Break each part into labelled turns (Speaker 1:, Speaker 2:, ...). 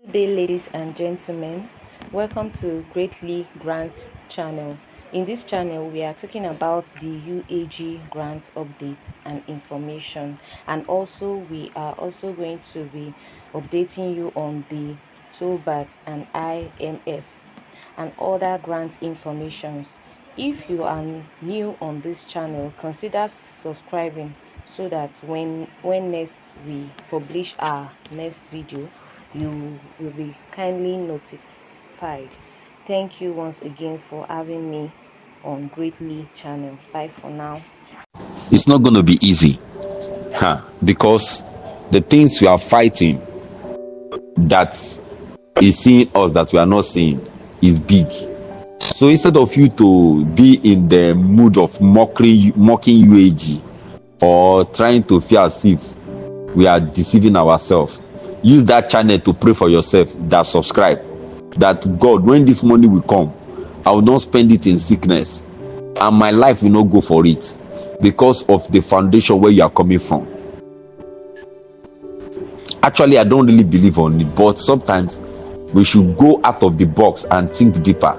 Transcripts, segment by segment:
Speaker 1: Good day, ladies and gentlemen. Welcome to Greatly Grant channel. In this channel, we are talking about the UAG grant updates and information, and also we are also going to be updating you on the Theobarth and IMF and other grant informations. If you are new on this channel, consider subscribing so that when next we publish our next video, you will be kindly notified. Thank you once again for having me on Greatly channel. Bye for now.
Speaker 2: It's not going to be easy, because the things we are fighting that is seeing us that we are not seeing is big. So instead of you to be in the mood of mocking UAG or trying to feel as if we are deceiving ourselves, use that channel to pray for yourself, that subscribe, that God, when this money will come, I will not spend it in sickness and my life will not go for it, because of the foundation where you are coming from. Actually, I don't really believe on it, but sometimes we should go out of the box and think deeper.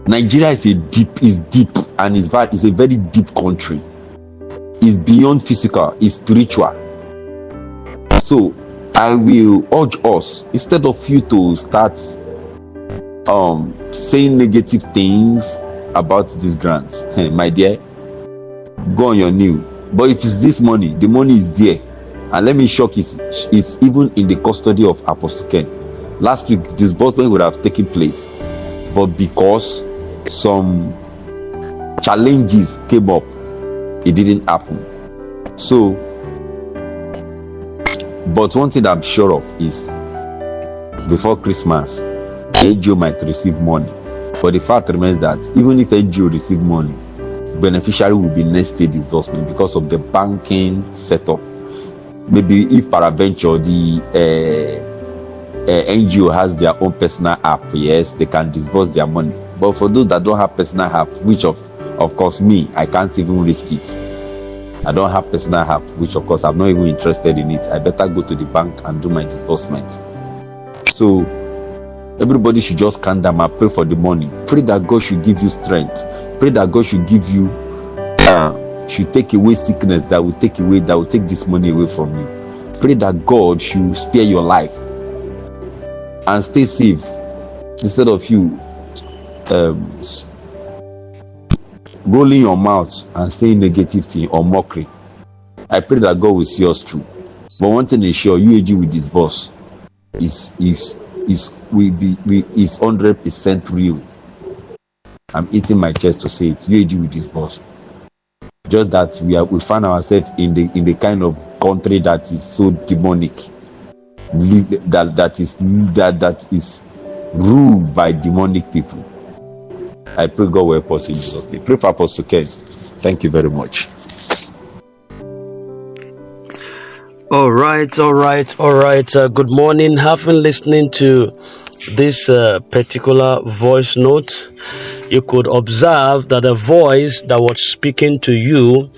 Speaker 2: Nigeria is deep and is a very deep country. It's beyond physical, it's spiritual. So I will urge us, instead of you to start saying negative things about this grant, my dear, go on your knee. But if it's this money, the money is there, and let me shock you, it's even in the custody of Apostle Ken. Last week disbursement would have taken place, but because some challenges came up, it didn't happen. So, but one thing I'm sure of is before Christmas, NGO might receive money. But the fact remains that even if NGO receive money, beneficiary will be next day disbursement because of the banking setup. Maybe if peradventure the NGO has their own personal app, yes, they can disburse their money. But for those that don't have personal app, which of course me, I can't even risk it. I don't have personal app, which of course I'm not even interested in it. I better go to the bank and do my disbursement. So everybody should just calm down and pray for the money. Pray that God should give you strength. Pray that God should give you, should take away sickness that will take this money away from you. Pray that God should spare your life and stay safe, instead of you rolling your mouth and saying negative thing or mockery. I pray that God will see us through. But one thing is sure, UAG with this boss is 100% real. I'm eating my chest to say it. UAG with this boss. Just that we find ourselves in the kind of country that is so demonic, that is ruled by demonic people. I pray God will help us in Jesus' name. Pray for Apostle Ken. Thank you very much.
Speaker 3: All right. Good morning. Having listening to this particular voice note, you could observe that the voice that was speaking to you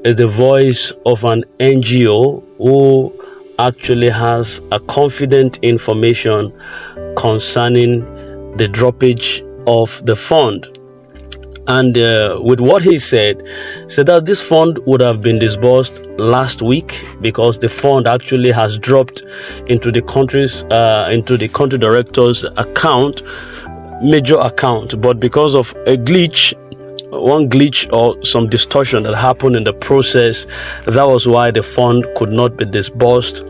Speaker 3: is the voice of an NGO who actually has a confident information concerning the droppage of the fund. And with what he said that this fund would have been disbursed last week, because the fund actually has dropped into the country director's account, major account, but because of one glitch or some distortion that happened in the process, that was why the fund could not be disbursed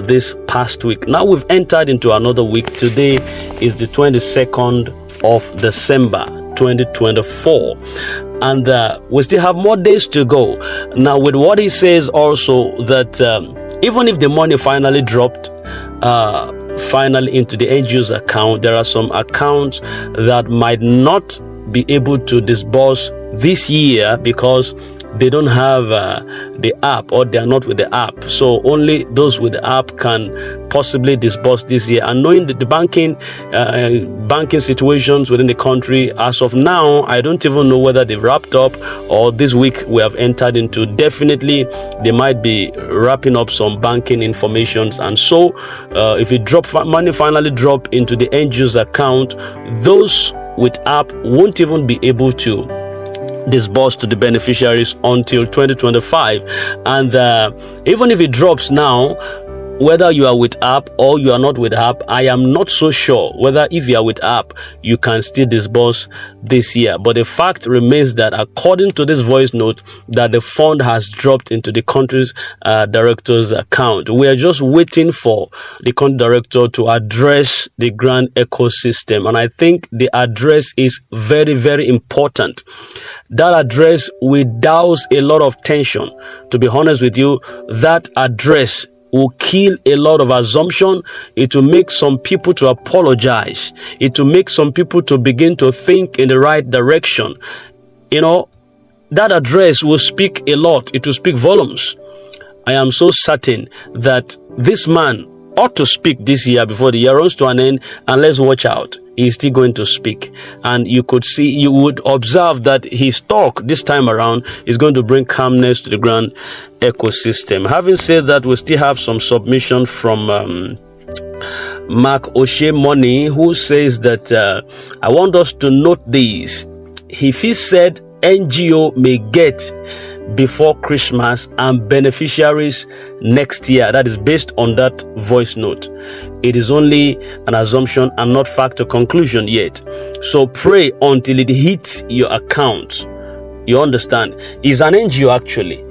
Speaker 3: this past week. Now we've entered into another week. Today is the 22nd of December 2024, and we still have more days to go. Now with what he says also, that even if the money finally dropped finally into the NGO's account, there are some accounts that might not be able to disburse this year because they don't have the app, or they are not with the app. So only those with the app can possibly disburse this year. And knowing that the banking situations within the country, as of now, I don't even know whether they've wrapped up or this week we have entered into. Definitely, they might be wrapping up some banking informations. And so, if money finally drop into the end user account, those with app won't even be able to disburse to the beneficiaries until 2025. And even if it drops now, whether you are with app or you are not with app, I am not so sure whether if you are with app, you can still disburse this year. But the fact remains that according to this voice note, that the fund has dropped into the country's director's account. We are just waiting for the country director to address the grant ecosystem. And I think the address is very, very important. That address will douse a lot of tension. To be honest with you, that address will kill a lot of assumption. It will make some people to apologize. It will make some people to begin to think in the right direction. You know, that address will speak a lot. It will speak volumes. I am so certain that this man ought to speak this year before the year runs to an end, and let's watch out. He's still going to speak. And you would observe that his talk this time around is going to bring calmness to the grant ecosystem. Having said that, we still have some submission from Mark O'Shea Money, who says that I want us to note this. If he said NGO may get before Christmas and beneficiaries next year, that is based on that voice note. It is only an assumption and not fact or conclusion yet. So pray until it hits your account. You understand? Is an NGO actually.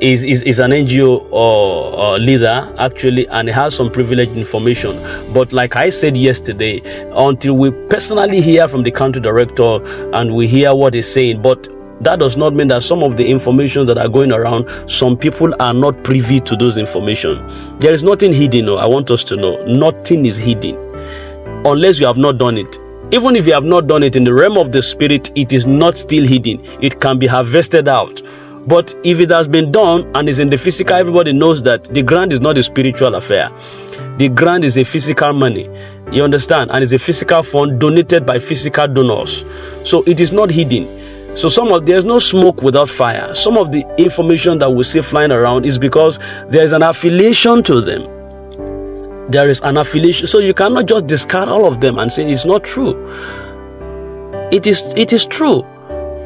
Speaker 3: Is an NGO or leader actually, and it has some privileged information. But like I said yesterday, until we personally hear from the country director and we hear what he's saying, but that does not mean that some of the information that are going around, some people are not privy to those information. There is nothing hidden. I want us to know, nothing is hidden unless you have not done it. Even if you have not done it in the realm of the spirit, it is not still hidden. It can be harvested out. But if it has been done and is in the physical, everybody knows that the grant is not a spiritual affair. The grant is a physical money. You understand? And it's a physical fund donated by physical donors. So it is not hidden. So there's no smoke without fire. Some of the information that we see flying around is because there is an affiliation to them. There is an affiliation. So you cannot just discard all of them and say it's not true. It is true.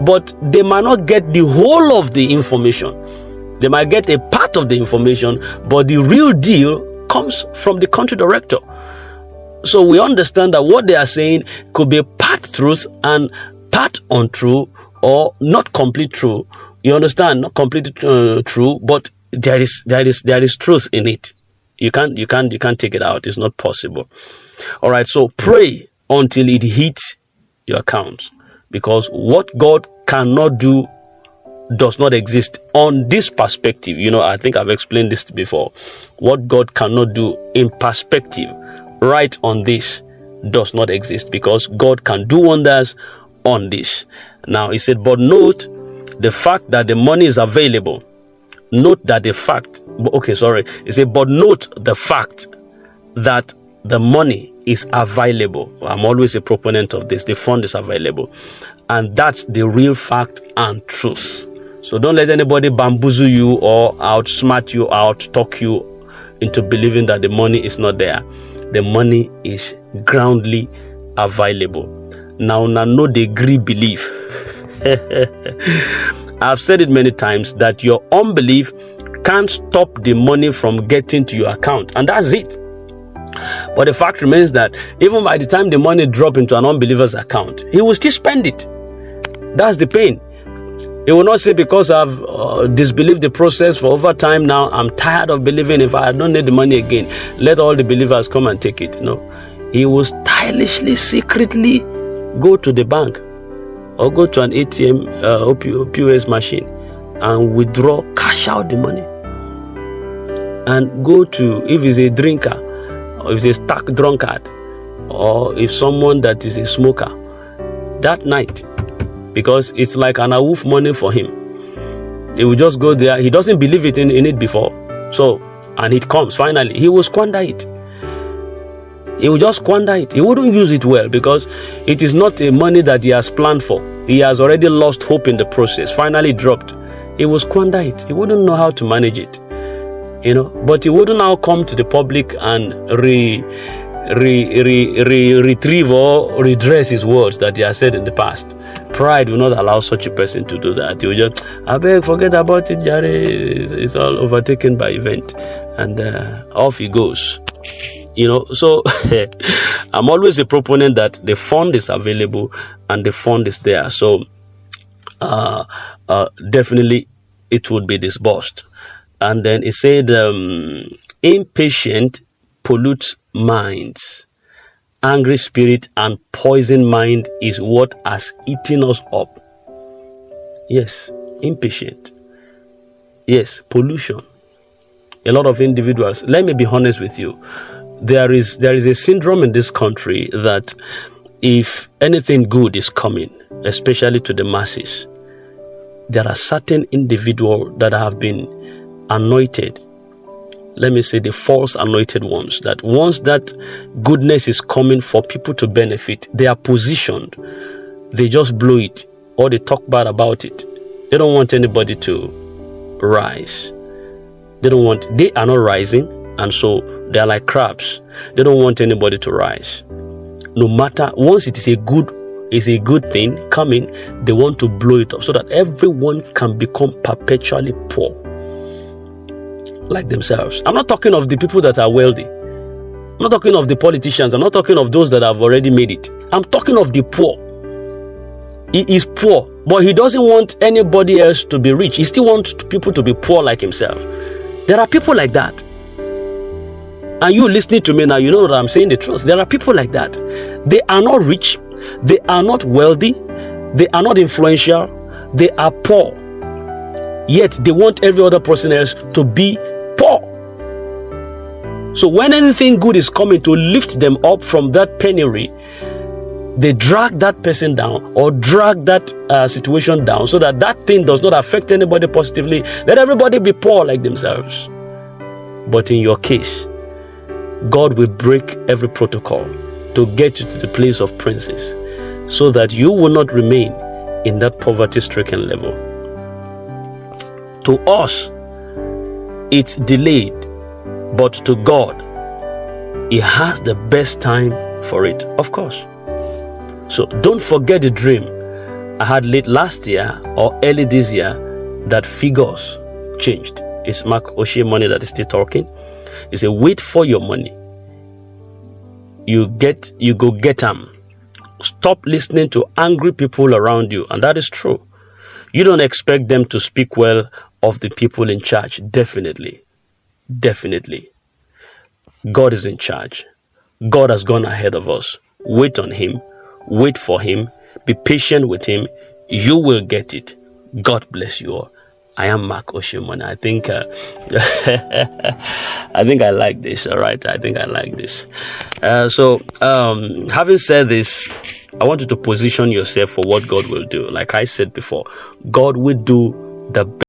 Speaker 3: But they might not get the whole of the information. They might get a part of the information, but the real deal comes from the country director. So we understand that what they are saying could be part truth and part untrue, or not complete true. You understand? Not completely true, but there is truth in it. You can't take it out. It's not possible. All right. So pray until it hits your account, because what God cannot do does not exist on this perspective. You know, I think I've explained this before. What God cannot do in perspective, right on this, does not exist, because God can do wonders on this. Now he said, but note the fact that the money is available. Note that the fact, he said, but note the fact that the money is available. I'm always a proponent of this. The fund is available. And that's the real fact and truth. So don't let anybody bamboozle you or outsmart you, out-talk you into believing that the money is not there. The money is groundly available. Now no degree belief. I've said it many times that your unbelief can't stop the money from getting to your account, and that's it. But the fact remains that even by the time the money drops into an unbeliever's account, he will still spend it. That's the pain. He will not say, because I've disbelieved the process for over time now, I'm tired of believing. If I don't need the money again, let all the believers come and take it. No, he will stylishly, secretly go to the bank or go to an ATM or POS machine and withdraw, cash out the money, and go to, if he's a drinker, or if he's a stark drunkard, or if someone that is a smoker, that night, because it's like an awoof money for him. He will just go there. He doesn't believe in it before. So, and it comes finally. He will squander it. He will just squander it. He wouldn't use it well because it is not a money that he has planned for. He has already lost hope in the process. Finally dropped. He will squander it. He wouldn't know how to manage it. But he wouldn't now come to the public and retrieve or redress his words that he has said in the past. Pride will not allow such a person to do that. He will just, I beg, forget about it, Jare. It's all overtaken by event. And off he goes. So I'm always a proponent that the fund is available and the fund is there. So definitely it would be disbursed. And then it said, impatient pollutes minds. Angry spirit and poisoned mind is what has eaten us up. Yes, impatient. Yes, pollution. A lot of individuals. Let me be honest with you. There is a syndrome in this country that if anything good is coming, especially to the masses, there are certain individuals that have been anointed. Let me say the false anointed ones, that once that goodness is coming for people to benefit, they are positioned. They just blow it or they talk bad about it. They don't want anybody to rise. They are not rising, and so they are like crabs. They don't want anybody to rise. No matter, once it is a good thing coming, they want to blow it up so that everyone can become perpetually poor like themselves. I'm not talking of the people that are wealthy. I'm not talking of the politicians. I'm not talking of those that have already made it. I'm talking of the poor. He is poor, but he doesn't want anybody else to be rich. He still wants people to be poor like himself. There are people like that. And you listening to me now, you know that I'm saying the truth. There are people like that. They are not rich. They are not wealthy. They are not influential. They are poor. Yet they want every other person else to be poor. So when anything good is coming to lift them up from that penury, they drag that person down or drag that situation down so that that thing does not affect anybody positively. Let everybody be poor like themselves. But in your case, God will break every protocol to get you to the place of princes so that you will not remain in that poverty-stricken level. To us, it's delayed, but to God, He has the best time for it, of course. So don't forget the dream I had late last year or early this year that figures changed. It's Mark O'Shea Money that is still talking. He said, wait for your money. You go get them. Stop listening to angry people around you. And that is true. You don't expect them to speak well of the people in charge. Definitely. God is in charge. God has gone ahead of us. Wait on Him. Wait for Him. Be patient with Him. You will get it. God bless you all. I am Mark Oshimon. I think I like this. All right. I think I like this. So having said this, I want you to position yourself for what God will do. Like I said before, God will do the best.